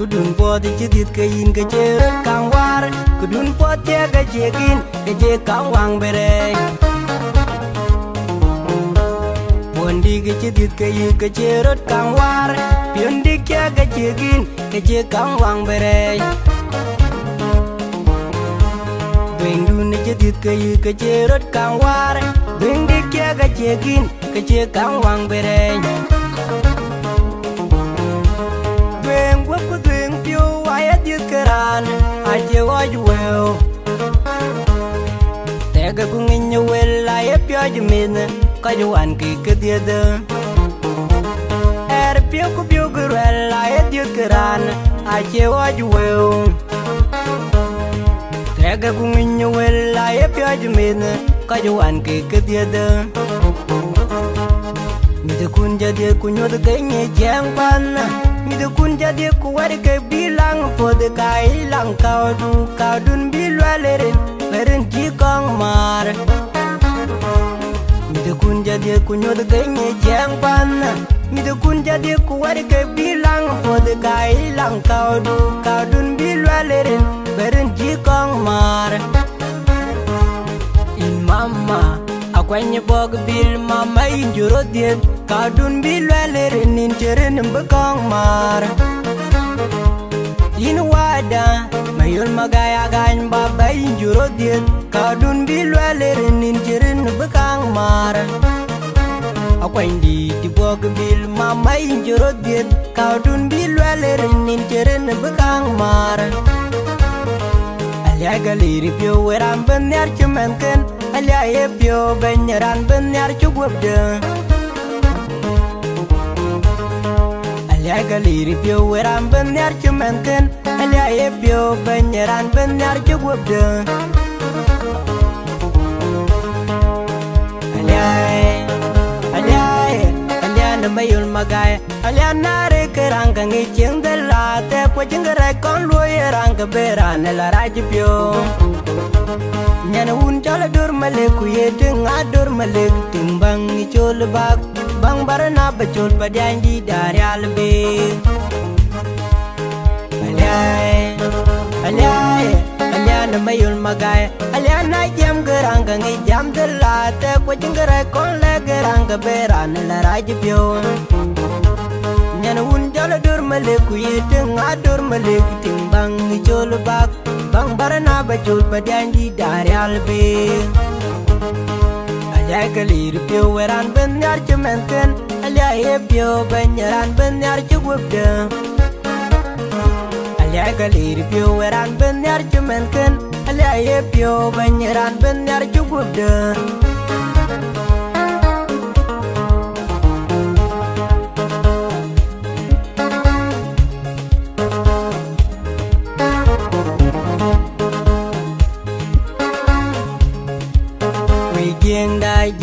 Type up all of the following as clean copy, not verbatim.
Kedun po di chedit kain keceret kang war. Kedun po tia kacekin kece kang wang bere. Bondi kecedit kain keceret kang war. Piondi kia kacekin kece kang wang bere. Beng dun chedit kain keceret kang war. Beng di kia kacekin kece kang wang bere. Aje waj well Tega kung inyo well Ayep yaj min Kajuan ki kediada Pio ku pio gurel Ayet yut keran Aje waj well Tega kung inyo well Ayep yaj min Kajuan ki kediada Mida kun jadi kunyod kaynya jang pan Mida kun jadi kuwari ke bilang Pode kai lang kau dun bilwa lerin jikong mar Mida kun jadi kunyod kaynya jang pan Mida kun jadi kuwari ke bilang Pode kai lang kau dun bilwa lerin jikong mar In mama Akwanya bog bil mama injuro diet Kadun bilwa lerin injerin bekong mar In wada mayul magaya gan baba injuro diet Kadun bilwa lerin injerin bekong mar Akwanya di bog bil mama injuro diet Kadun bilwa lerin injerin bekong mar Alia galeri pio weram benyar cemenken Alia ye pio benyaran benyar cugubde Alia galeri pio weram benyar cemenken Alia ye pio benyaran benyar cugubde Alia namayul magay Alia nare kerangka ngicing delate Kwa jenggerai kon luye rangka berane la rajipyo Nyana un chala dur malik kuye deng adur malik Timbang icol bak Bang barana bacol padyan di dari albe Alia namayul magay Alia na jam gerangka ngijam delate Kwa jenggerai kon le gerangka berane la rajipyo Nyana un jala dur malik kuye deng adur malik Timbang icol bak Bang barana bacol padyan di dari albe Alia galir pio weran benyar cemenken Alia ye pio benyaran benyar cugubde Alia galir pio weran benyar cemenken Alia ye pio benyaran benyar cugubde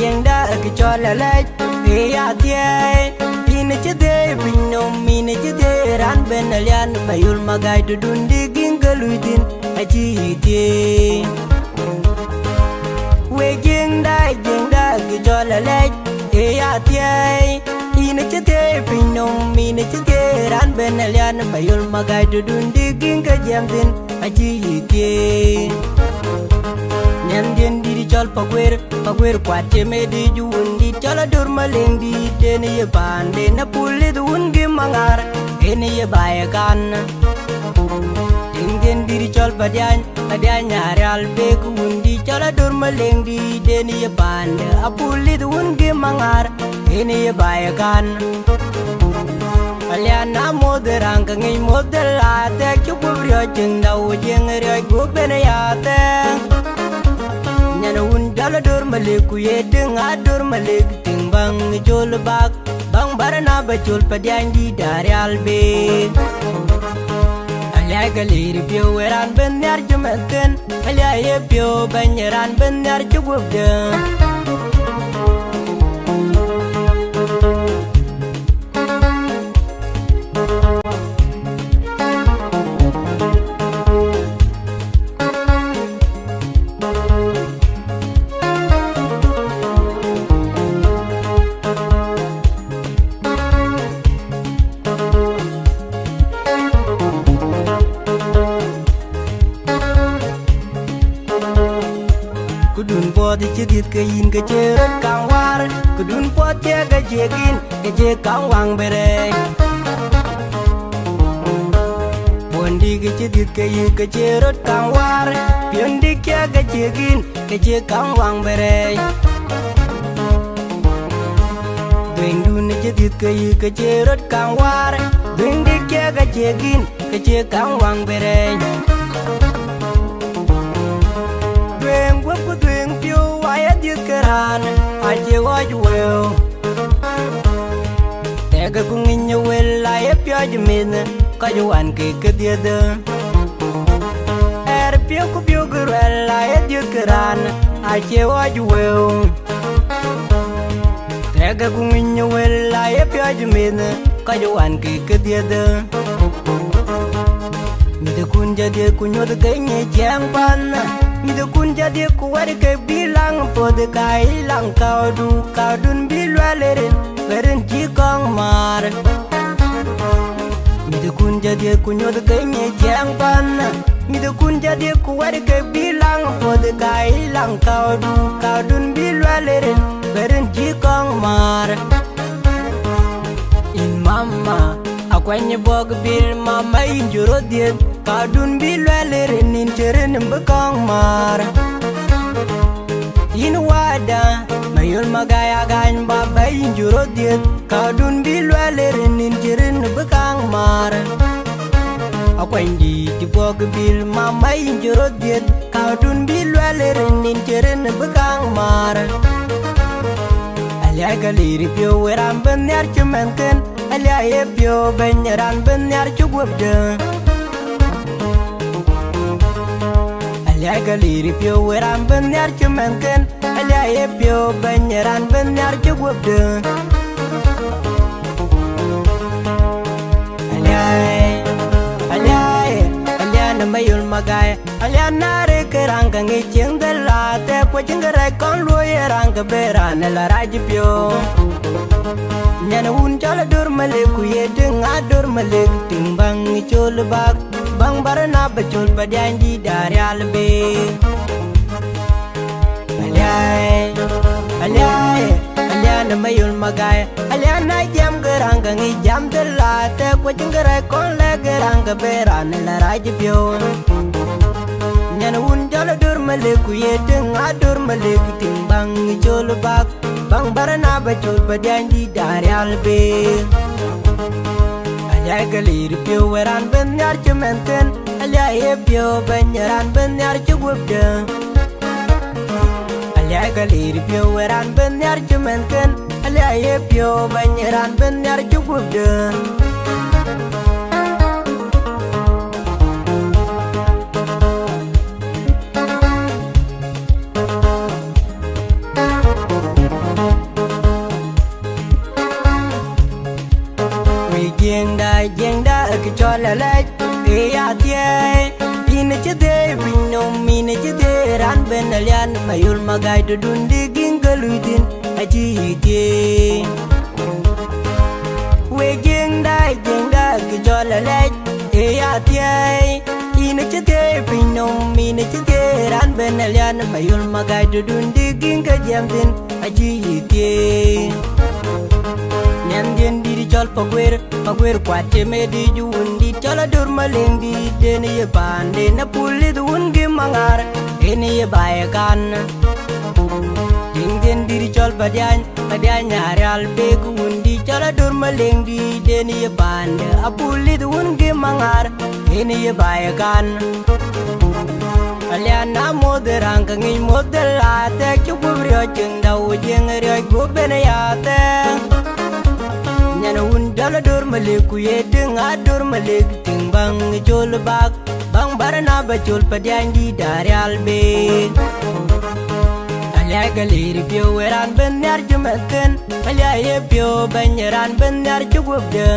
Jeng da ke chola lech ya tie ine chede binom ine chede ran ben alian bayul magay dun diging galudin aji tie we jeng da ke chola lech ya tie ine chede binom ine chede ran ben alian bayul magay dun diging ka jamdin aji tie Nyandien diri chol pagwer kwache me di juun di chola dur maleng di dene ye bande na puli duun gi mangar ene ye baye kan Nyandien diri chol padyan nyare albe kuun di chola dur maleng di dene ye bande a puli duun gi mangar ene ye baye kan Aliana moderang ka ngay moderate chukubrio jeng daw jeng rioy gubene yate Nyana un jala dur malik kuye deng adur malik Timbang jol bak Bang barana bacol padyan di dari albe Alia galir pio weran benyar cemenken Alia ye pio benyaran benyar cugubde chidit ka yin ka cherot kang war Kedun pot che ka chegin ka che kang wang bere Bondi ka chidit ka yin ka cherot kang war Piondi che ka chegin ka che kang wang bere Dweng dun chidit ka yin ka cherot kang war Dweng dik che ka chegin ka che kang wang bere Dweng wap ku dweng pio waya dit karan Ache waj weo Tega ku nginya wel aye pio jamin Kajuan ke kediada Pio ku pio gurel aye dit karan Ache waj weo Tega ku nginya wel aye pio jamin Kajuan ke kediada Mida kun jadi kunyod kayaknya jang panah Mida kun jadi kuwari ke bilang Pode ka ilang kau dun bilwalerin Berin jikong mar Mida kun jadi kunyod kayaknya jang panah Mida kun jadi kuwari ke bilang Pode ka ilang kau dun bilwalerin Berin jikong mar In mama Akwanya bog bil mama injuro diet Kadun bilwalerin injerin bekong mar In wada mayul magaya gan baba injuro diet Kadun bilwalerin injerin bekong mar Akwanya di bog bil mama injuro diet Kadun bilwalerin injerin bekong mar Alia galiri pio weram benyar cumanken Alia ye pio benyaran benyar cukup de Alia galiri pio weram benyar cumanken Alia ye pio benyaran benyar cukup de Alia namayul magay Alia nare kerang kangi cing delate Kwa cing gerai kon luye rang keberan Ela raji pio Nyana un chala dur malik kuye deng adur malik Timbang icul bak Bang barana bacul padyanji dari albe Alia namayul magay Alia na jam gerang kangi jam delate Kwa cing gerai kon le gerang keberan Ela raji pio Nyana un chala dur malik kuye deng adur malik Timbang icul bak Bang barana bacul padyanji dari albe Alia galir pio weran benyar cementen Alia ye pio benyaran benyar cukup de Alia galir pio weran benyar cementen Alia ye pio benyaran benyar cukup de Jeng da ke chola lech e ya tie ine chede binom ine chede ran benalian mayul magay dun diging galutin aji tie we jeng da ke chola lech e ya tie ine chede binom ine chede ran benalian mayul magay dun diging kajamtin aji tie Nyan diri chol pagwer kwache me di juun di chola dur maleng di deni ye pande na puli duun gi mangar eni ye bae kan Ding diri chol padyan nyare al begun di chola dur maleng di deni ye pande apuli duun gi mangar eni ye bae kan Alia na moderang kangi moderate chubrio cheng dau jeng rio go benayate Nyana un jala dur malik kuye deng adur malik Timbang icul bak Bang barana bacul padyanji dari albe Alia galir pio weran benyar jemaken Alia ye pio benyaran benyar cukup de